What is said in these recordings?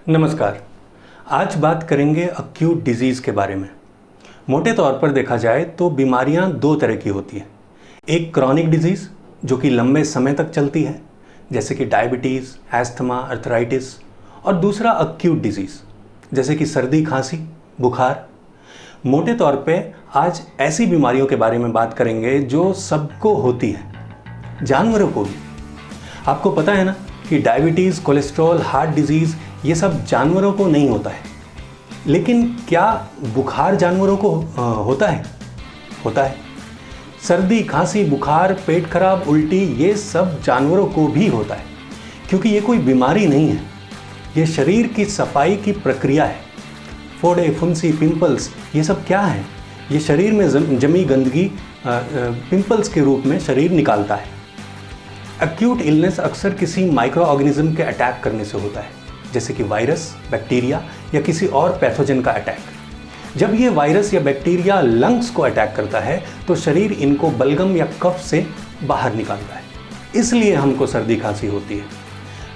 नमस्कार। आज बात करेंगे अक्यूट डिजीज़ के बारे में। मोटे तौर पर देखा जाए तो बीमारियां दो तरह की होती हैं। एक क्रॉनिक डिजीज़ जो कि लंबे समय तक चलती है, जैसे कि डायबिटीज़, एस्थमा, अर्थराइटिस, और दूसरा अक्यूट डिजीज़ जैसे कि सर्दी, खांसी, बुखार। मोटे तौर पे आज ऐसी बीमारियों के बारे में बात करेंगे जो सबको होती है, जानवरों को भी। आपको पता है ना कि डायबिटीज़, कोलेस्ट्रॉल, हार्ट डिजीज़ ये सब जानवरों को नहीं होता है, लेकिन क्या बुखार जानवरों को होता है? होता है। सर्दी, खांसी, बुखार, पेट खराब, उल्टी ये सब जानवरों को भी होता है, क्योंकि ये कोई बीमारी नहीं है, ये शरीर की सफाई की प्रक्रिया है। फोड़े, फुंसी, पिंपल्स ये सब क्या है? ये शरीर में जमी गंदगी पिंपल्स के रूप में शरीर निकालता है। एक्यूट इलनेस अक्सर किसी माइक्रो ऑर्गेनिज्म के अटैक करने से होता है, जैसे कि वायरस, बैक्टीरिया या किसी और पैथोजन का अटैक। जब ये वायरस या बैक्टीरिया लंग्स को अटैक करता है तो शरीर इनको बलगम या कफ से बाहर निकालता है, इसलिए हमको सर्दी खांसी होती है।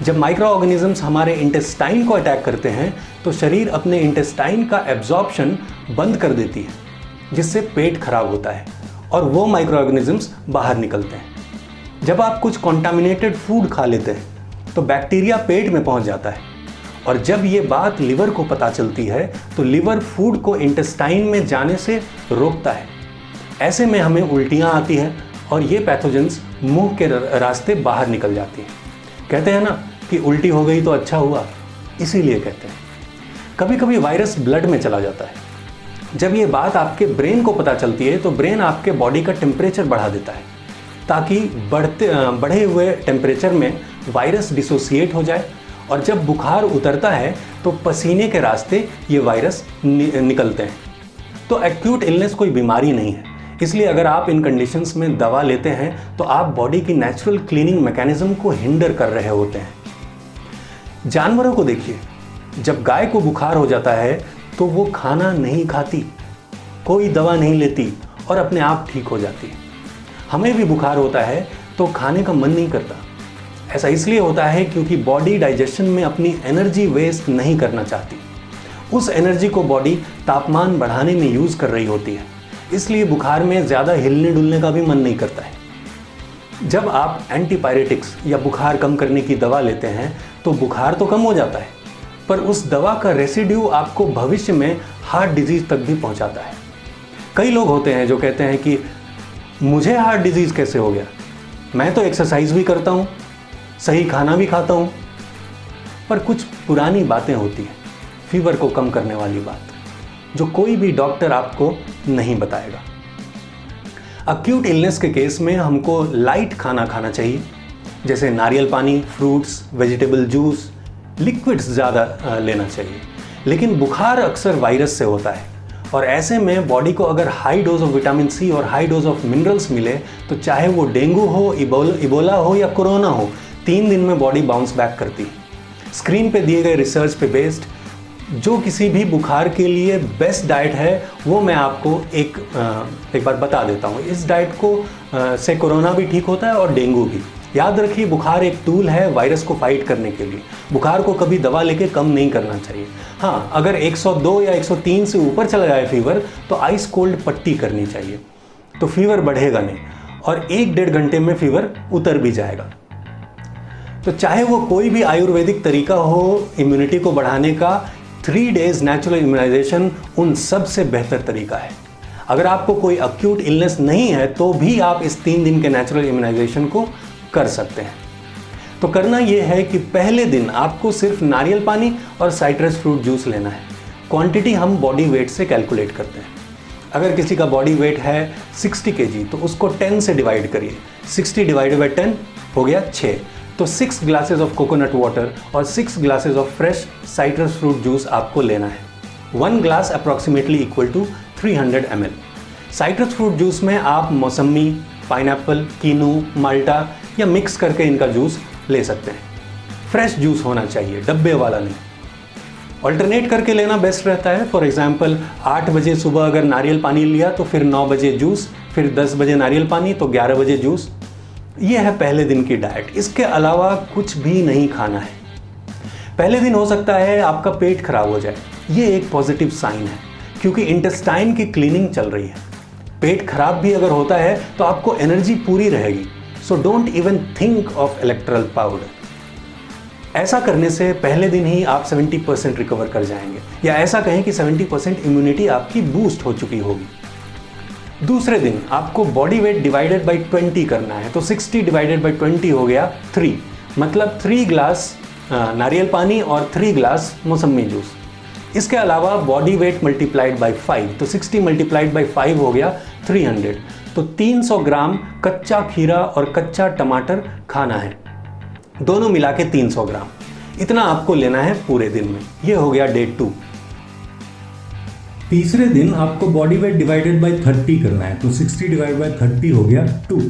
जब माइक्रो ऑर्गेनिजम्स हमारे इंटेस्टाइन को अटैक करते हैं तो शरीर अपने इंटेस्टाइन का एब्जॉर्प्शन बंद कर देती है, जिससे पेट खराब होता है और वो माइक्रो ऑर्गेनिजम्स बाहर निकलते हैं। जब आप कुछ कॉन्टामिनेटेड फूड खा लेते हैं तो बैक्टीरिया पेट में पहुंच जाता है, और जब ये बात लिवर को पता चलती है तो लिवर फूड को इंटेस्टाइन में जाने से रोकता है। ऐसे में हमें उल्टियां आती हैं और ये पैथोजेंस मुंह के रास्ते बाहर निकल जाती हैं। कहते हैं ना कि उल्टी हो गई तो अच्छा हुआ, इसीलिए कहते हैं। कभी कभी वायरस ब्लड में चला जाता है। जब ये बात आपके ब्रेन को पता चलती है तो ब्रेन आपके बॉडी का टेम्परेचर बढ़ा देता है, ताकि बढ़े हुए टेम्परेचर में वायरस डिसोसिएट हो जाए, और जब बुखार उतरता है तो पसीने के रास्ते ये वायरस निकलते हैं। तो एक्यूट इलनेस कोई बीमारी नहीं है, इसलिए अगर आप इन कंडीशंस में दवा लेते हैं तो आप बॉडी की नेचुरल क्लीनिंग मैकेनिज्म को हिंडर कर रहे होते हैं। जानवरों को देखिए, जब गाय को बुखार हो जाता है तो वो खाना नहीं खाती, कोई दवा नहीं लेती और अपने आप ठीक हो जाती है। हमें भी बुखार होता है तो खाने का मन नहीं करता। ऐसा इसलिए होता है क्योंकि बॉडी डाइजेशन में अपनी एनर्जी वेस्ट नहीं करना चाहती। उस एनर्जी को बॉडी तापमान बढ़ाने में यूज़ कर रही होती है, इसलिए बुखार में ज़्यादा हिलने डुलने का भी मन नहीं करता है। जब आप एंटीपायरेटिक्स या बुखार कम करने की दवा लेते हैं तो बुखार तो कम हो जाता है, पर उस दवा का रेसिड्यू आपको भविष्य में हार्ट डिजीज़ तक भी पहुंचाता है। कई लोग होते हैं जो कहते हैं कि मुझे हार्ट डिजीज़ कैसे हो गया, मैं तो एक्सरसाइज भी करता हूँ, सही खाना भी खाता हूँ। पर कुछ पुरानी बातें होती हैं, फीवर को कम करने वाली बात, जो कोई भी डॉक्टर आपको नहीं बताएगा। अक्यूट इलनेस के केस में हमको लाइट खाना खाना चाहिए, जैसे नारियल पानी, फ्रूट्स, वेजिटेबल जूस, लिक्विड्स ज़्यादा लेना चाहिए। लेकिन बुखार अक्सर वायरस से होता है, और ऐसे में बॉडी को अगर high dose of vitamin C और हाई डोज ऑफ मिनरल्स मिले तो चाहे वो डेंगू हो, इबोला हो या कोरोना हो, 3 दिन में बॉडी बाउंस बैक करती है। स्क्रीन पे दिए गए रिसर्च पे बेस्ड जो किसी भी बुखार के लिए बेस्ट डाइट है वो मैं आपको एक बार बता देता हूँ। इस डाइट को से कोरोना भी ठीक होता है और डेंगू भी। याद रखिए, बुखार एक टूल है वायरस को फाइट करने के लिए। बुखार को कभी दवा लेके कम नहीं करना चाहिए। हाँ, अगर 102 या 103 से ऊपर चला जाए फीवर तो आइस कोल्ड पट्टी करनी चाहिए, तो फीवर बढ़ेगा नहीं और 1-1.5 घंटे में फीवर उतर भी जाएगा। तो चाहे वो कोई भी आयुर्वेदिक तरीका हो इम्यूनिटी को बढ़ाने का, 3 डेज नेचुरल इम्यूनाइजेशन उन सब से बेहतर तरीका है। अगर आपको कोई अक्यूट इलनेस नहीं है तो भी आप इस 3 दिन के नेचुरल इम्यूनाइजेशन को कर सकते हैं। तो करना यह है कि पहले दिन आपको सिर्फ नारियल पानी और साइट्रस फ्रूट जूस लेना है। क्वांटिटी हम बॉडी वेट से कैलकुलेट करते हैं। अगर किसी का बॉडी वेट है 60 kg तो उसको 10 से डिवाइड करिए। 60 डिवाइडेड बाई 10 हो गया 6। तो 6 ग्लासेस ऑफ कोकोनट वाटर और 6 glasses of fresh citrus fruit juice आपको लेना है। 1 glass approximately equal to 300 ml। Citrus fruit juice में आप मौसमी, पाइनएप्पल, कीनू, माल्टा या मिक्स करके इनका जूस ले सकते हैं। फ्रेश जूस होना चाहिए, डब्बे वाला नहीं। ऑल्टरनेट करके लेना बेस्ट रहता है। फॉर एग्जांपल 8 बजे सुबह अगर नारियल पानी लिया तो फिर 9 बजे जूस, फिर 10 बजे नारियल पानी तो 11 बजे जूस। ये है पहले दिन की डाइट। इसके अलावा कुछ भी नहीं खाना है। पहले दिन हो सकता है आपका पेट खराब हो जाए, ये एक पॉजिटिव साइन है क्योंकि इंटेस्टाइन की क्लीनिंग चल रही है। पेट खराब भी अगर होता है तो आपको एनर्जी पूरी रहेगी, so don't even think of Electral powder. ऐसा करने से पहले दिन ही आप 70% रिकवर कर जाएंगे, या ऐसा कहें कि 70% इम्यूनिटी आपकी बूस्ट हो चुकी होगी। दूसरे दिन आपको बॉडी वेट डिवाइडेड बाई 20 करना है, तो 60 डिवाइडेड बाई 20 हो गया 3, मतलब 3 ग्लास नारियल पानी और 3 ग्लास मौसमी जूस। इसके अलावा बॉडी वेट मल्टीप्लाइड बाई 5, तो 60 मल्टीप्लाइड बाई 5 हो गया 300, तो 300 ग्राम कच्चा खीरा और कच्चा टमाटर खाना है, दोनों मिला के 300 ग्राम। इतना आपको लेना है पूरे दिन में। ये हो गया डे 2। तीसरे दिन आपको बॉडी वेट डिवाइडेड बाय 30 करना है, तो 60 डिवाइडेड बाय 30 हो गया 2।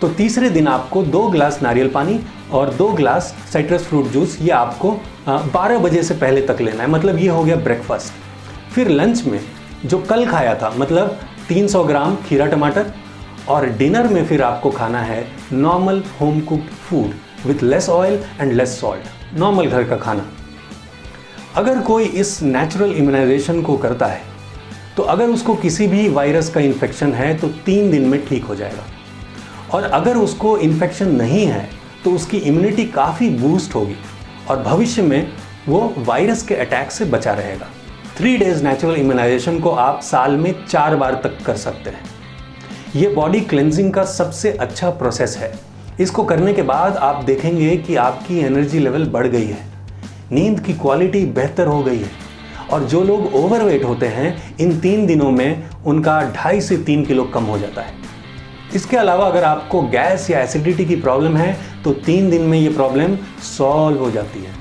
तो तीसरे दिन आपको 2 ग्लास नारियल पानी और 2 ग्लास साइट्रस फ्रूट जूस, ये आपको 12 बजे से पहले तक लेना है, मतलब ये हो गया ब्रेकफास्ट। फिर लंच में जो कल खाया था, मतलब 300 ग्राम खीरा टमाटर, और डिनर में फिर आपको खाना है normal home cooked food with less oil and less salt, normal घर का खाना। अगर कोई इस नेचुरल इम्यूनाइजेशन को करता है तो अगर उसको किसी भी वायरस का इन्फेक्शन है तो 3 दिन में ठीक हो जाएगा, और अगर उसको इन्फेक्शन नहीं है तो उसकी इम्यूनिटी काफ़ी बूस्ट होगी और भविष्य में वो वायरस के अटैक से बचा रहेगा। 3 डेज नेचुरल इम्यूनाइजेशन को आप साल में 4 बार तक कर सकते हैं। ये बॉडी क्लेंजिंग का सबसे अच्छा प्रोसेस है। इसको करने के बाद आप देखेंगे कि आपकी एनर्जी लेवल बढ़ गई है, नींद की क्वालिटी बेहतर हो गई है, और जो लोग ओवरवेट होते हैं इन 3 दिनों में उनका 2.5 से 3 किलो कम हो जाता है। इसके अलावा अगर आपको गैस या एसिडिटी की प्रॉब्लम है तो 3 दिन में ये प्रॉब्लम सॉल्व हो जाती है।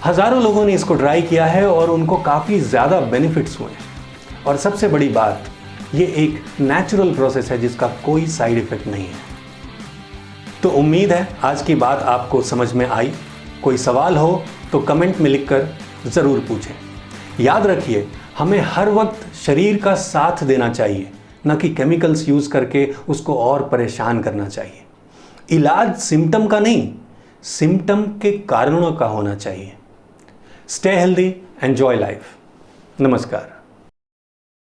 हज़ारों लोगों ने इसको ट्राई किया है और उनको काफ़ी ज़्यादा बेनिफिट्स हुए हैं, और सबसे बड़ी बात, ये एक नेचुरल प्रोसेस है जिसका कोई साइड इफ़ेक्ट नहीं है। तो उम्मीद है आज की बात आपको समझ में आई। कोई सवाल हो तो कमेंट में लिखकर ज़रूर पूछें। याद रखिए, हमें हर वक्त शरीर का साथ देना चाहिए, न कि केमिकल्स यूज़ करके उसको और परेशान करना चाहिए। इलाज सिम्टम का नहीं, सिम्टम के कारणों का होना चाहिए। Stay healthy, enjoy life. नमस्कार।